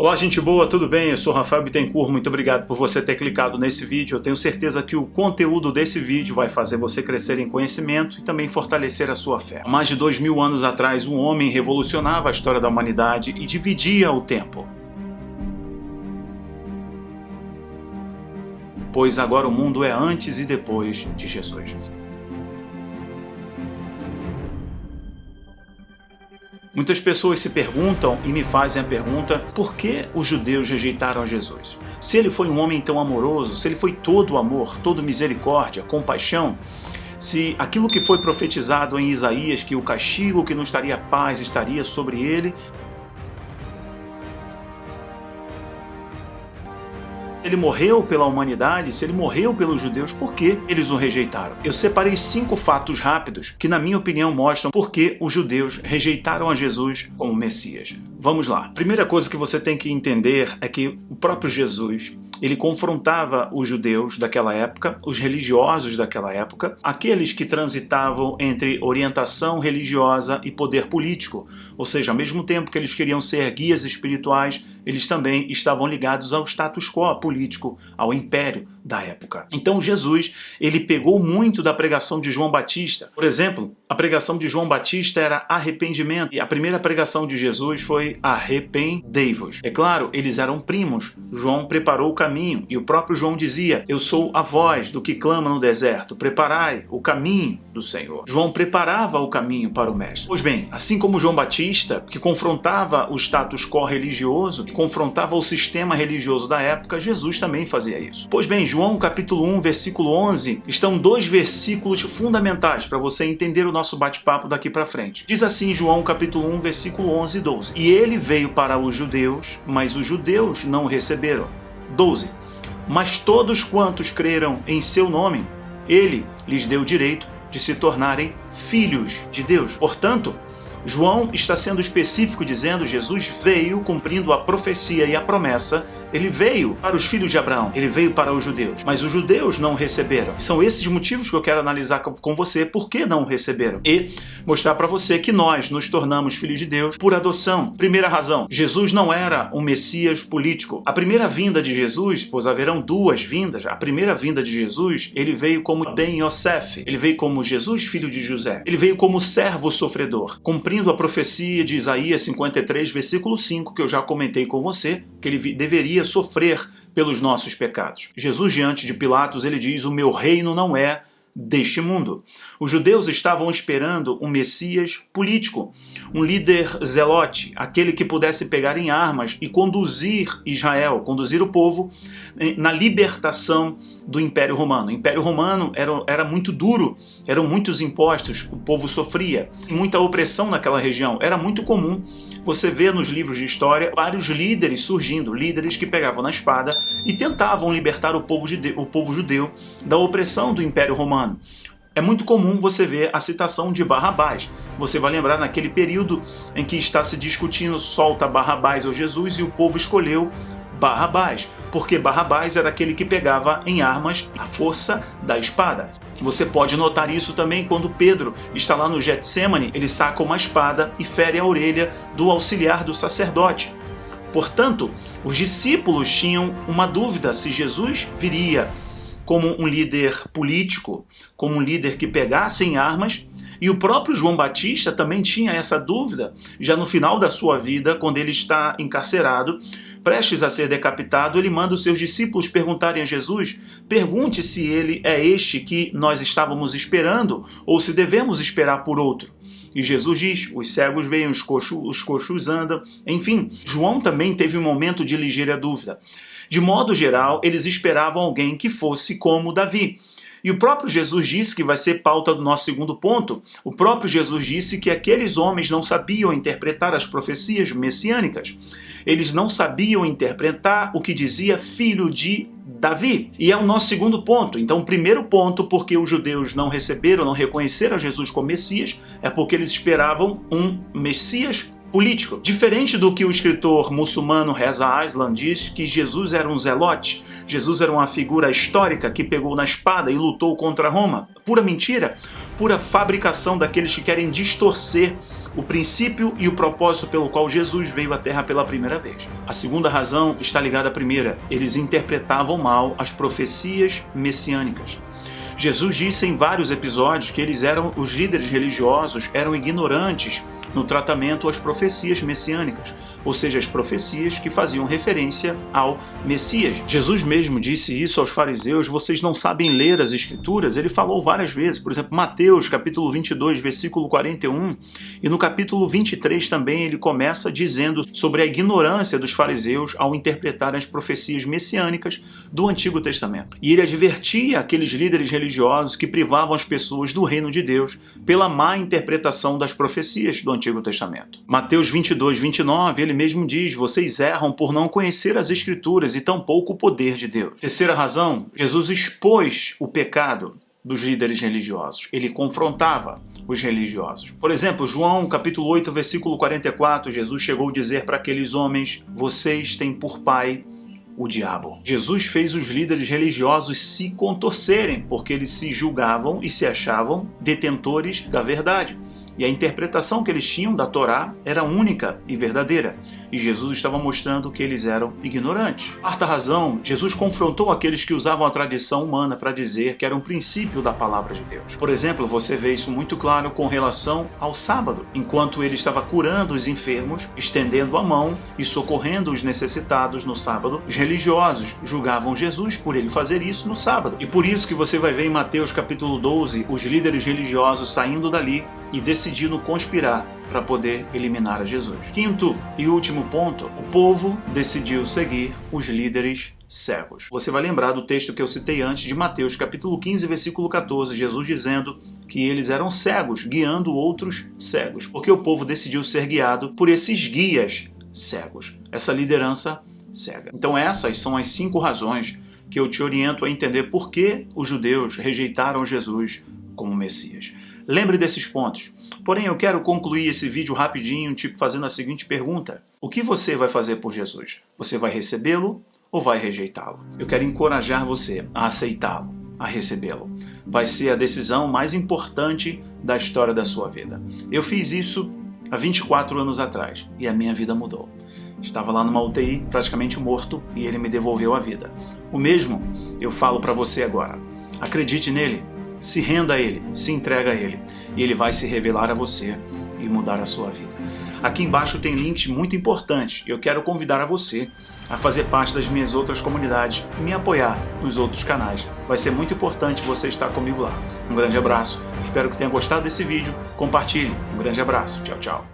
Olá, gente boa, tudo bem? Eu sou Rafael Bittencourt, muito obrigado por você ter clicado nesse vídeo. Eu tenho certeza que o conteúdo desse vídeo vai fazer você crescer em conhecimento e também fortalecer a sua fé. Há mais de 2000 anos atrás, um homem revolucionava a história da humanidade e dividia o tempo. Pois agora o mundo é antes e depois de Jesus. Muitas pessoas se perguntam e me fazem a pergunta: por que os judeus rejeitaram Jesus? Se ele foi um homem tão amoroso, se ele foi todo amor, todo misericórdia, compaixão, se aquilo que foi profetizado em Isaías, que o castigo que nos daria paz estaria sobre ele, ele morreu pela humanidade, se ele morreu pelos judeus, por que eles o rejeitaram? Eu separei 5 fatos rápidos que, na minha opinião, mostram por que os judeus rejeitaram a Jesus como Messias. Vamos lá. Primeira coisa que você tem que entender é que o próprio Jesus, ele confrontava os judeus daquela época, os religiosos daquela época, aqueles que transitavam entre orientação religiosa e poder político. Ou seja, ao mesmo tempo que eles queriam ser guias espirituais, eles também estavam ligados ao status quo político, ao império da época. Então Jesus, ele pegou muito da pregação de João Batista. Por exemplo, a pregação de João Batista era arrependimento. E a primeira pregação de Jesus foi arrependei-vos. É claro, eles eram primos. João preparou o caminho e o próprio João dizia: eu sou a voz do que clama no deserto, preparai o caminho do Senhor. João preparava o caminho para o Mestre. Pois bem, assim como João Batista, que confrontava o status quo religioso, que confrontava o sistema religioso da época, Jesus também fazia isso. Pois bem, João capítulo 1, versículo 11, estão 2 versículos fundamentais para você entender o nosso bate-papo daqui para frente. Diz assim João capítulo 1, versículo 11 e 12. E ele veio para os judeus, mas os judeus não o receberam. 12. Mas todos quantos creram em seu nome, ele lhes deu o direito de se tornarem filhos de Deus. Portanto, João está sendo específico dizendo: Jesus veio cumprindo a profecia e a promessa. Ele veio para os filhos de Abraão, ele veio para os judeus, mas os judeus não o receberam. São esses motivos que eu quero analisar com você, por que não o receberam, e mostrar para você que nós nos tornamos filhos de Deus por adoção. Primeira razão: Jesus não era um Messias político. A primeira vinda de Jesus, pois haverão 2 vindas, a primeira vinda de Jesus, ele veio como Ben Yosef, ele veio como Jesus, filho de José, ele veio como servo sofredor, cumprindo a profecia de Isaías 53, versículo 5, que eu já comentei com você, que ele deveria sofrer pelos nossos pecados. Jesus, diante de Pilatos, ele diz: o meu reino não é deste mundo. Os judeus estavam esperando um Messias político, um líder zelote, aquele que pudesse pegar em armas e conduzir Israel, conduzir o povo na libertação do Império Romano. O Império Romano era muito duro, eram muitos impostos, o povo sofria, muita opressão naquela região. Era muito comum você ver nos livros de história vários líderes surgindo, líderes que pegavam na espada e tentavam libertar o povo judeu da opressão do Império Romano. É muito comum você ver a citação de Barrabás. Você vai lembrar naquele período em que está se discutindo: solta Barrabás ou Jesus, e o povo escolheu Barrabás, porque Barrabás era aquele que pegava em armas a força da espada. Você pode notar isso também quando Pedro está lá no Getsêmani, ele saca uma espada e fere a orelha do auxiliar do sacerdote. Portanto, os discípulos tinham uma dúvida se Jesus viria como um líder político, como um líder que pegasse em armas, e o próprio João Batista também tinha essa dúvida, já no final da sua vida, quando ele está encarcerado, prestes a ser decapitado, ele manda os seus discípulos perguntarem a Jesus: pergunte se ele é este que nós estávamos esperando, ou se devemos esperar por outro. E Jesus diz: os cegos veem, os coxos andam. Enfim, João também teve um momento de ligeira dúvida. De modo geral, eles esperavam alguém que fosse como Davi. E o próprio Jesus disse, que vai ser pauta do nosso segundo ponto, o próprio Jesus disse que aqueles homens não sabiam interpretar as profecias messiânicas. Eles não sabiam interpretar o que dizia filho de Davi. E é o nosso segundo ponto. Então, o primeiro ponto, porque os judeus não receberam, não reconheceram Jesus como Messias, é porque eles esperavam um Messias político. Diferente do que o escritor muçulmano Reza Aslan diz, que Jesus era um zelote, Jesus era uma figura histórica que pegou na espada e lutou contra Roma. Pura mentira, pura fabricação daqueles que querem distorcer o princípio e o propósito pelo qual Jesus veio à Terra pela primeira vez. A segunda razão está ligada à primeira. Eles interpretavam mal as profecias messiânicas. Jesus disse em vários episódios que os líderes religiosos eram ignorantes no tratamento às profecias messiânicas, ou seja, as profecias que faziam referência ao Messias. Jesus mesmo disse isso aos fariseus: vocês não sabem ler as Escrituras. Ele falou várias vezes, por exemplo, Mateus capítulo 22, versículo 41, e no capítulo 23 também ele começa dizendo sobre a ignorância dos fariseus ao interpretar as profecias messiânicas do Antigo Testamento. E ele advertia aqueles líderes religiosos que privavam as pessoas do reino de Deus pela má interpretação das profecias do Antigo Testamento. Mateus 22, 29, ele mesmo diz: vocês erram por não conhecer as Escrituras e tampouco o poder de Deus. Terceira razão, Jesus expôs o pecado dos líderes religiosos. Ele confrontava os religiosos. Por exemplo, João capítulo 8, versículo 44, Jesus chegou a dizer para aqueles homens: vocês têm por pai o diabo. Jesus fez os líderes religiosos se contorcerem, porque eles se julgavam e se achavam detentores da verdade. E a interpretação que eles tinham da Torá era única e verdadeira. E Jesus estava mostrando que eles eram ignorantes. Quarta razão, Jesus confrontou aqueles que usavam a tradição humana para dizer que era um princípio da palavra de Deus. Por exemplo, você vê isso muito claro com relação ao sábado. Enquanto ele estava curando os enfermos, estendendo a mão e socorrendo os necessitados no sábado, os religiosos julgavam Jesus por ele fazer isso no sábado. E por isso que você vai ver em Mateus capítulo 12, os líderes religiosos saindo dali e decidindo conspirar para poder eliminar a Jesus. Quinto e último ponto, o povo decidiu seguir os líderes cegos. Você vai lembrar do texto que eu citei antes de Mateus, capítulo 15, versículo 14, Jesus dizendo que eles eram cegos, guiando outros cegos, porque o povo decidiu ser guiado por esses guias cegos, essa liderança cega. Então essas são as 5 razões que eu te oriento a entender por que os judeus rejeitaram Jesus como Messias. Lembre desses pontos. Porém, eu quero concluir esse vídeo rapidinho, fazendo a seguinte pergunta: o que você vai fazer por Jesus? Você vai recebê-lo ou vai rejeitá-lo? Eu quero encorajar você a aceitá-lo, a recebê-lo. Vai ser a decisão mais importante da história da sua vida. Eu fiz isso há 24 anos atrás e a minha vida mudou. Estava lá numa UTI, praticamente morto, e ele me devolveu a vida. O mesmo eu falo para você agora. Acredite nele. Se renda a ele, se entrega a ele, e ele vai se revelar a você e mudar a sua vida. Aqui embaixo tem links muito importantes e eu quero convidar a você a fazer parte das minhas outras comunidades e me apoiar nos outros canais. Vai ser muito importante você estar comigo lá. Um grande abraço, espero que tenha gostado desse vídeo, compartilhe. Um grande abraço, tchau, tchau.